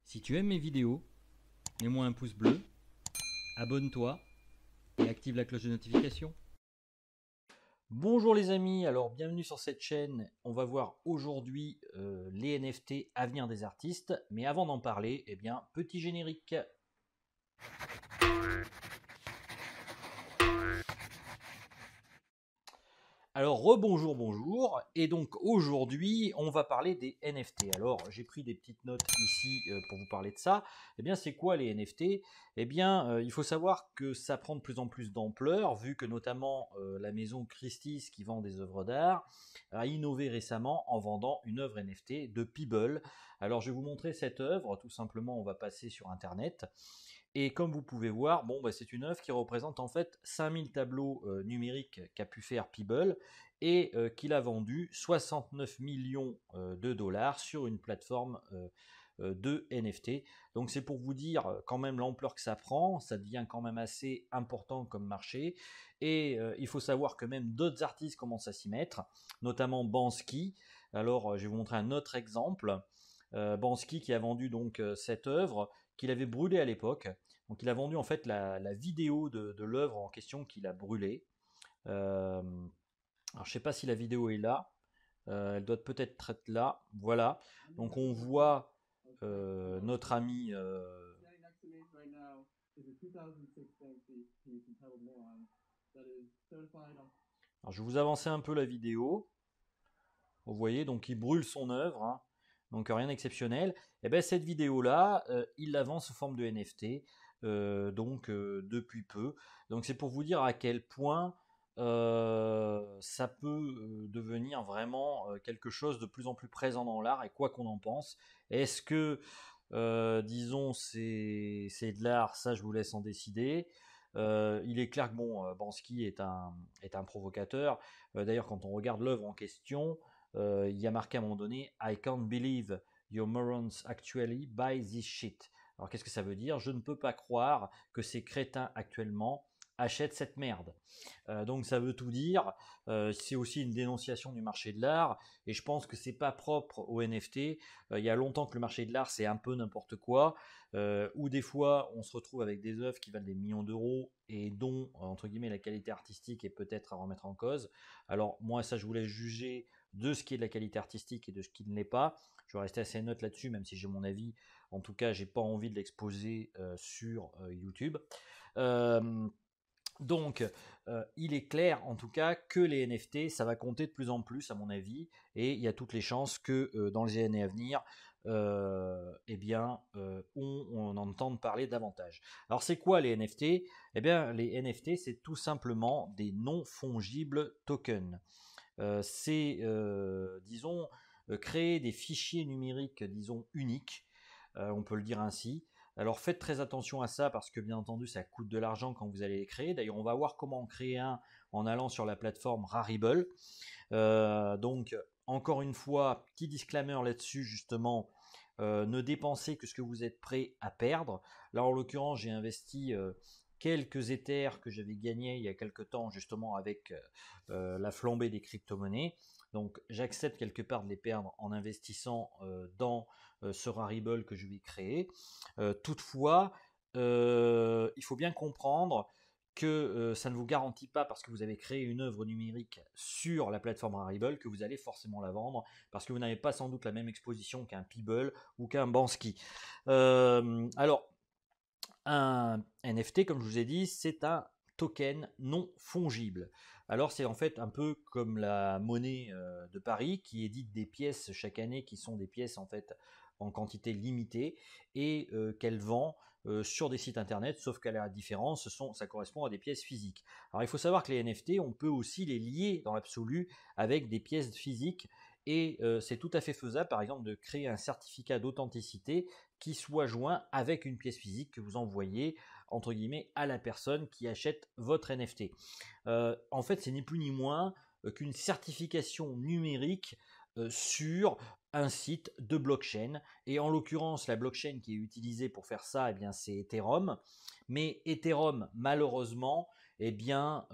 Si tu aimes mes vidéos, mets-moi un pouce bleu, abonne-toi et active la cloche de notification. Bonjour les amis, alors bienvenue sur cette chaîne. On va voir aujourd'hui les NFT, avenir des artistes. Mais avant d'en parler, eh bien, petit générique. Alors rebonjour, bonjour, et donc aujourd'hui on va parler des NFT. Alors j'ai pris des petites notes ici pour vous parler de ça. Eh bien c'est quoi les NFT? Eh bien il faut savoir que ça prend de plus en plus d'ampleur vu que notamment la maison Christie's qui vend des œuvres d'art a innové récemment en vendant une œuvre NFT de Peeble. Alors je vais vous montrer cette œuvre, tout simplement on va passer sur internet. Et comme vous pouvez voir, c'est une œuvre qui représente en fait 5000 tableaux numériques qu'a pu faire Peeble et qu'il a vendu 69 millions de dollars sur une plateforme de NFT. Donc c'est pour vous dire quand même l'ampleur que ça prend, ça devient quand même assez important comme marché. Et il faut savoir que même d'autres artistes commencent à s'y mettre, notamment Banksy. Alors je vais vous montrer un autre exemple. Banksy qui a vendu donc cette œuvre qu'il avait brûlée à l'époque. Donc il a vendu en fait la vidéo de l'œuvre en question qu'il a brûlée. Alors je ne sais pas si la vidéo est là. Elle doit peut-être être là. Voilà. Donc on voit notre ami. Alors je vais vous avancer un peu la vidéo. Vous voyez, donc il brûle son œuvre. Hein. Donc rien d'exceptionnel. Et bien cette vidéo-là, il la vend sous forme de NFT. Depuis peu. Donc c'est pour vous dire à quel point ça peut devenir vraiment quelque chose de plus en plus présent dans l'art et quoi qu'on en pense. Est-ce que, disons, c'est de l'art? Ça, je vous laisse en décider. Il est clair que Banksy est un provocateur. D'ailleurs, quand on regarde l'œuvre en question, il y a marqué à un moment donné I can't believe your morons actually buy this shit. Alors qu'est-ce que ça veut dire? Je ne peux pas croire que ces crétins actuellement achètent cette merde. Donc ça veut tout dire. C'est aussi une dénonciation du marché de l'art et je pense que c'est pas propre au NFT. Il y a longtemps que le marché de l'art c'est un peu n'importe quoi. Où des fois on se retrouve avec des œuvres qui valent des millions d'euros et dont entre guillemets la qualité artistique est peut-être à remettre en cause. Alors moi ça je vous laisse juger de ce qui est de la qualité artistique et de ce qui ne l'est pas. Je vais rester assez neutre là-dessus, même si j'ai mon avis. En tout cas, j'ai pas envie de l'exposer sur YouTube. Euh, il est clair en tout cas que les NFT, ça va compter de plus en plus à mon avis, et il y a toutes les chances que dans les années à venir, on entende parler davantage. Alors c'est quoi les NFT? Eh bien les NFT c'est tout simplement des non fongibles tokens. C'est, disons, créer des fichiers numériques, disons, uniques, on peut le dire ainsi. Alors faites très attention à ça parce que bien entendu ça coûte de l'argent quand vous allez les créer. D'ailleurs on va voir comment en créer un en allant sur la plateforme Rarible. Encore une fois, petit disclaimer là-dessus justement, ne dépensez que ce que vous êtes prêt à perdre. Là en l'occurrence j'ai investi quelques Ethers que j'avais gagnés il y a quelques temps justement avec la flambée des crypto-monnaies. Donc j'accepte quelque part de les perdre en investissant dans ce Rarible que je vais créer. Toutefois, il faut bien comprendre que ça ne vous garantit pas parce que vous avez créé une œuvre numérique sur la plateforme Rarible que vous allez forcément la vendre parce que vous n'avez pas sans doute la même exposition qu'un Peeble ou qu'un Banksy. Alors, un NFT, comme je vous ai dit, c'est un token non fongible. Alors c'est en fait un peu comme la monnaie de Paris qui édite des pièces chaque année qui sont des pièces en fait en quantité limitée et qu'elle vend sur des sites internet, sauf qu'à la différence, ça correspond à des pièces physiques. Alors il faut savoir que les NFT, on peut aussi les lier dans l'absolu avec des pièces physiques et c'est tout à fait faisable par exemple de créer un certificat d'authenticité qui soit joint avec une pièce physique que vous envoyez entre guillemets à la personne qui achète votre NFT. En fait, c'est ni plus ni moins qu'une certification numérique sur un site de blockchain. Et en l'occurrence, la blockchain qui est utilisée pour faire ça, eh bien, c'est Ethereum. Mais Ethereum, malheureusement, eh bien,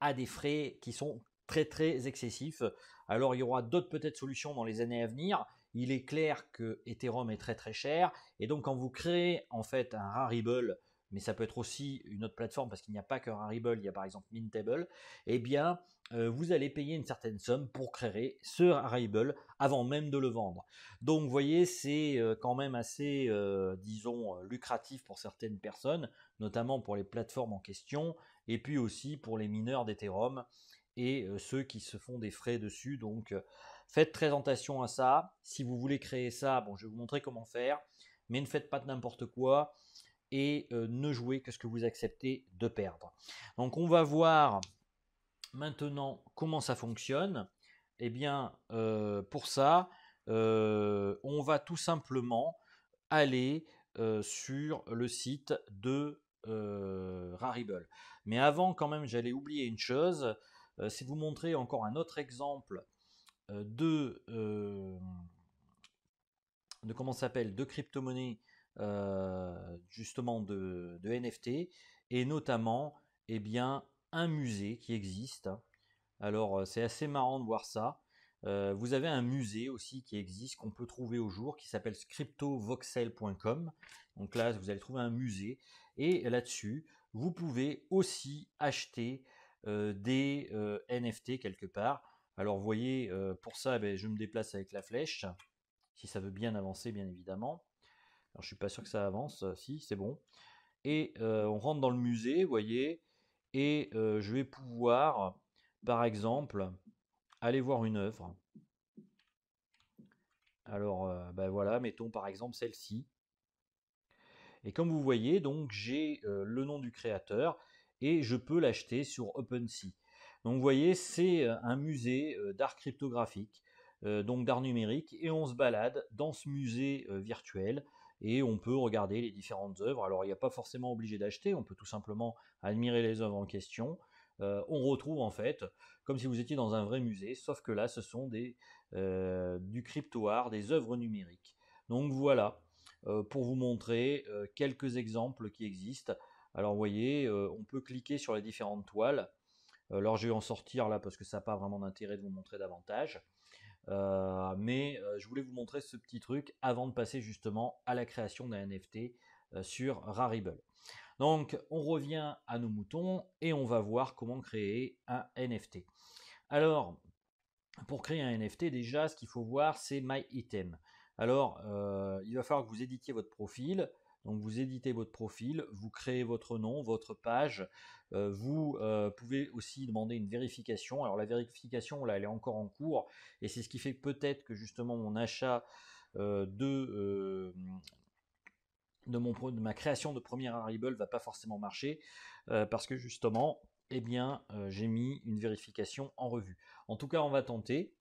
a des frais qui sont très très excessifs. Alors, il y aura d'autres peut-être solutions dans les années à venir. il est clair que Ethereum est très très cher. Et donc quand vous créez en fait un Rarible, mais ça peut être aussi une autre plateforme parce qu'il n'y a pas que Rarible, il y a par exemple Mintable, eh bien vous allez payer une certaine somme pour créer ce Rarible avant même de le vendre. Donc vous voyez, c'est quand même assez, disons, lucratif pour certaines personnes, notamment pour les plateformes en question, et puis aussi pour les mineurs d'Ethereum et ceux qui se font des frais dessus. Donc faites très attention à ça. Si vous voulez créer ça, bon, je vais vous montrer comment faire, mais ne faites pas n'importe quoi et ne jouez que ce que vous acceptez de perdre. Donc on va voir maintenant comment ça fonctionne. Eh bien, pour ça, on va tout simplement aller sur le site de Rarible. Mais avant, quand même, j'allais oublier une chose, c'est vous montrer encore un autre exemple de comment ça s'appelle, de crypto-monnaie, justement de NFT, et notamment, eh bien, un musée qui existe. Alors, c'est assez marrant de voir ça. Vous avez un musée aussi qui existe, qu'on peut trouver au jour, qui s'appelle cryptovoxel.com. Donc là, vous allez trouver un musée. Et là-dessus, vous pouvez aussi acheter des NFT quelque part. Alors, vous voyez, pour ça, je me déplace avec la flèche, si ça veut bien avancer, bien évidemment. Alors, je suis pas sûr que ça avance. Si, c'est bon. Et on rentre dans le musée, vous voyez, et je vais pouvoir, par exemple, aller voir une œuvre. Alors, voilà, mettons par exemple celle-ci. Et comme vous voyez, donc j'ai le nom du créateur et je peux l'acheter sur OpenSea. Donc vous voyez, c'est un musée d'art cryptographique, donc d'art numérique, et on se balade dans ce musée virtuel et on peut regarder les différentes œuvres. Alors il n'y a pas forcément obligé d'acheter, on peut tout simplement admirer les œuvres en question. On retrouve en fait comme si vous étiez dans un vrai musée, sauf que là ce sont du crypto art, des œuvres numériques. Donc voilà, pour vous montrer quelques exemples qui existent. Alors vous voyez, on peut cliquer sur les différentes toiles. Alors je vais en sortir là parce que ça n'a pas vraiment d'intérêt de vous montrer davantage. Mais je voulais vous montrer ce petit truc avant de passer justement à la création d'un NFT sur Rarible. Donc on revient à nos moutons et on va voir comment créer un NFT. Alors pour créer un NFT, déjà, ce qu'il faut voir, c'est My Item. Alors, il va falloir que vous éditiez votre profil. Donc, vous éditez votre profil, vous créez votre nom, votre page. Vous pouvez aussi demander une vérification. Alors, la vérification, là, elle est encore en cours. Et c'est ce qui fait peut-être que justement mon achat de ma création de premier Rarible va pas forcément marcher parce que justement, eh bien, j'ai mis une vérification en revue. En tout cas, on va tenter.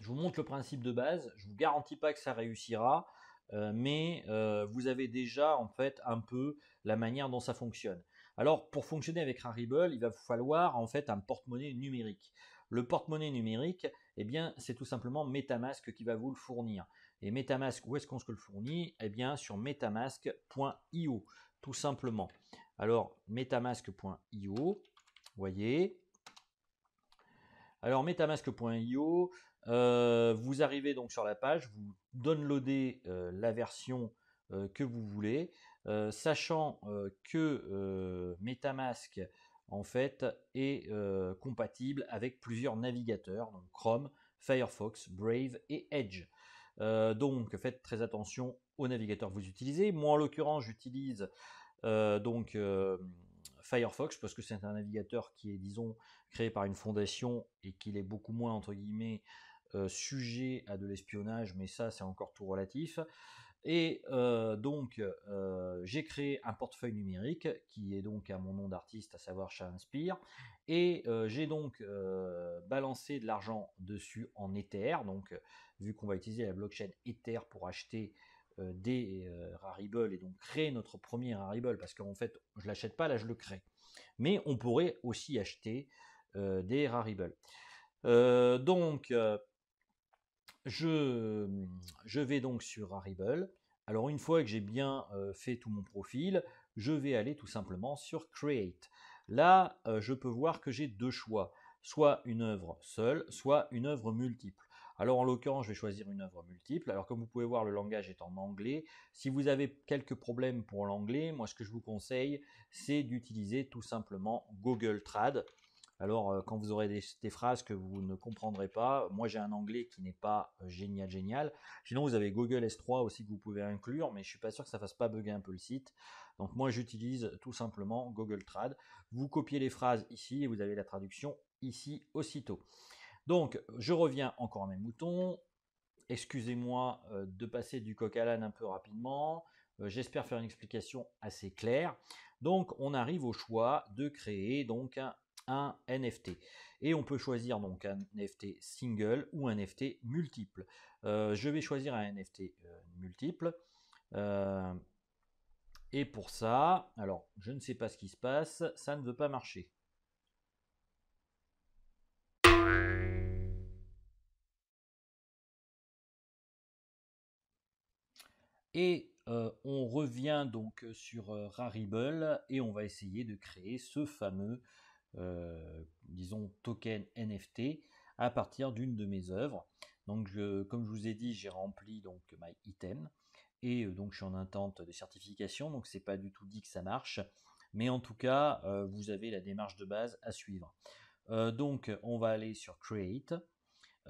Je vous montre le principe de base. Je vous garantis pas que ça réussira, mais vous avez déjà en fait un peu la manière dont ça fonctionne. Alors, pour fonctionner avec Rarible, il va vous falloir en fait un porte-monnaie numérique. Le porte-monnaie numérique, eh bien, c'est tout simplement MetaMask qui va vous le fournir. Et MetaMask, où est-ce qu'on se le fournit? Eh bien, sur metamask.io, tout simplement. Alors, metamask.io, vous voyez. Alors, metamask.io, vous arrivez donc sur la page, vous downloadez la version que vous voulez, sachant que MetaMask en fait est compatible avec plusieurs navigateurs, donc Chrome, Firefox, Brave et Edge. Donc faites très attention aux navigateurs que vous utilisez. Moi en l'occurrence j'utilise Firefox parce que c'est un navigateur qui est, disons, créé par une fondation et qu'il est beaucoup moins, entre guillemets, sujet à de l'espionnage, mais ça c'est encore tout relatif. Et j'ai créé un portefeuille numérique qui est donc à mon nom d'artiste, à savoir Inspire, et j'ai donc balancé de l'argent dessus en Ether, donc vu qu'on va utiliser la blockchain Ether pour acheter des Rarible et donc créer notre premier Rarible, parce qu'en fait je l'achète pas, là je le crée. Mais on pourrait aussi acheter des Rarible. Je vais donc sur Rarible. Alors une fois que j'ai bien fait tout mon profil, je vais aller tout simplement sur Create. Là, je peux voir que j'ai deux choix, soit une œuvre seule, soit une œuvre multiple. Alors en l'occurrence, je vais choisir une œuvre multiple. Alors comme vous pouvez voir, le langage est en anglais. Si vous avez quelques problèmes pour l'anglais, moi ce que je vous conseille, c'est d'utiliser tout simplement Google Trad. Alors, quand vous aurez des phrases que vous ne comprendrez pas, moi j'ai un anglais qui n'est pas génial. Sinon, vous avez Google S3 aussi que vous pouvez inclure, mais je suis pas sûr que ça fasse pas bugger un peu le site. Donc moi j'utilise tout simplement Google Trad. Vous copiez les phrases ici et vous avez la traduction ici aussitôt. Donc, je reviens encore à mes moutons. Excusez-moi de passer du coq à l'âne un peu rapidement. J'espère faire une explication assez claire. Donc, on arrive au choix de créer donc un NFT. Et on peut choisir donc un NFT single ou un NFT multiple. Je vais choisir un NFT multiple. Et pour ça, alors je ne sais pas ce qui se passe, ça ne veut pas marcher. Et on revient donc sur Rarible et on va essayer de créer ce fameux, disons, token NFT à partir d'une de mes œuvres. Donc, comme je vous ai dit, j'ai rempli donc my item et donc je suis en attente de certification. Donc, c'est pas du tout dit que ça marche, mais en tout cas, vous avez la démarche de base à suivre. Donc, on va aller sur Create.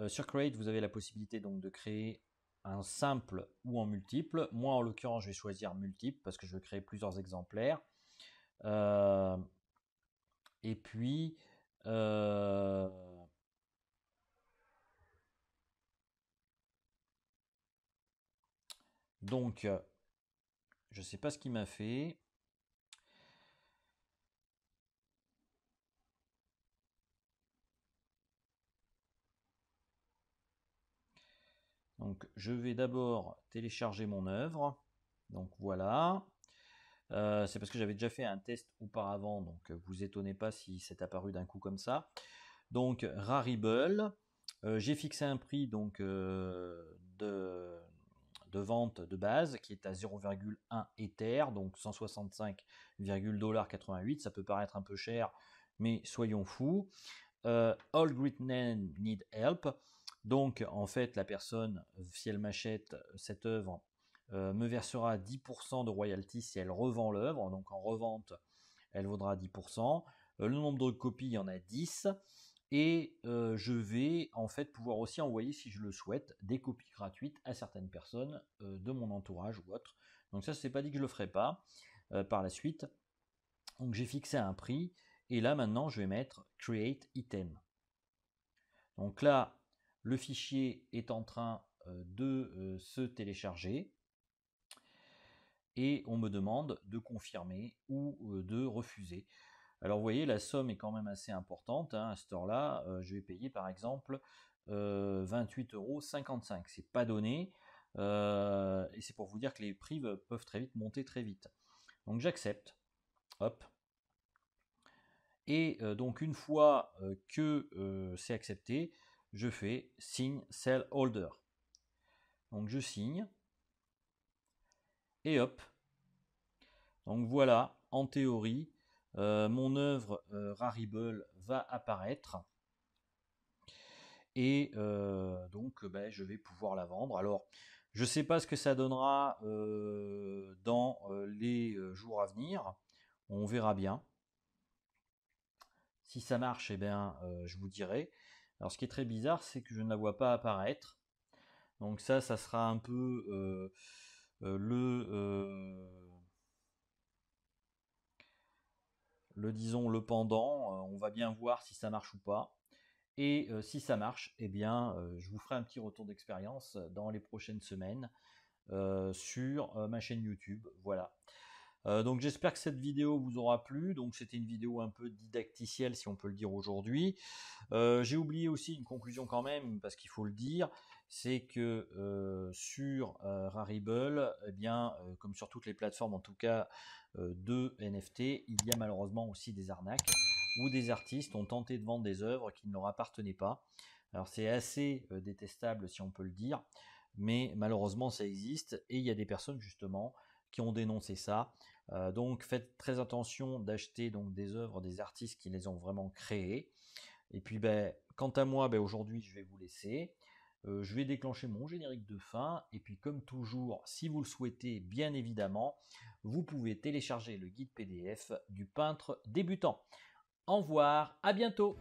Sur Create, vous avez la possibilité donc de créer un simple ou en multiple. Moi, en l'occurrence, je vais choisir multiple parce que je veux créer plusieurs exemplaires. Euh, et puis, euh, donc, je ne sais pas ce qu'il m'a fait. Donc, je vais d'abord télécharger mon œuvre. Donc, voilà. C'est parce que j'avais déjà fait un test auparavant, donc vous étonnez pas si c'est apparu d'un coup comme ça. Donc, Rarible. J'ai fixé un prix donc de vente de base qui est à 0,1 Ether, donc 165,88$. Ça peut paraître un peu cher, mais soyons fous. All great men need help. Donc en fait, la personne, si elle m'achète cette œuvre, me versera 10% de royalties si elle revend l'œuvre. Donc en revente, elle vaudra 10%. Le nombre de copies, il y en a 10. Et je vais en fait pouvoir aussi envoyer, si je le souhaite, des copies gratuites à certaines personnes de mon entourage ou autre. Donc ça, c'est pas dit que je le ferai pas par la suite. Donc j'ai fixé un prix et là maintenant je vais mettre Create Item. Donc là, le fichier est en train de se télécharger et on me demande de confirmer ou de refuser. Alors vous voyez, la somme est quand même assez importante. À cette heure-là, je vais payer par exemple 28,55 €. C'est pas donné. Et c'est pour vous dire que les prix peuvent très vite monter très vite. Donc j'accepte. Hop. Et donc une fois que c'est accepté, je fais Sign Sell Holder. Donc je signe. Et hop. Donc voilà, en théorie, mon œuvre Rarible va apparaître. Et donc je vais pouvoir la vendre. Alors je ne sais pas ce que ça donnera dans les jours à venir. On verra bien. Si ça marche, eh bien, je vous dirai. Alors ce qui est très bizarre, c'est que je ne la vois pas apparaître. Donc ça sera un peu disons, le pendant. On va bien voir si ça marche ou pas. Et si ça marche, eh bien, je vous ferai un petit retour d'expérience dans les prochaines semaines sur ma chaîne YouTube. Voilà. Donc j'espère que cette vidéo vous aura plu. Donc c'était une vidéo un peu didacticielle, si on peut le dire aujourd'hui. J'ai oublié aussi une conclusion quand même, parce qu'il faut le dire, c'est que sur Rarible, eh bien, comme sur toutes les plateformes en tout cas de NFT, il y a malheureusement aussi des arnaques où des artistes ont tenté de vendre des œuvres qui ne leur appartenaient pas. Alors c'est assez détestable si on peut le dire, mais malheureusement ça existe et il y a des personnes justement qui ont dénoncé ça. Donc faites très attention d'acheter donc des œuvres des artistes qui les ont vraiment créées. Et puis quant à moi, aujourd'hui je vais vous laisser. Je vais déclencher mon générique de fin et puis comme toujours, si vous le souhaitez bien évidemment, vous pouvez télécharger le guide PDF du peintre débutant. Au revoir, à bientôt!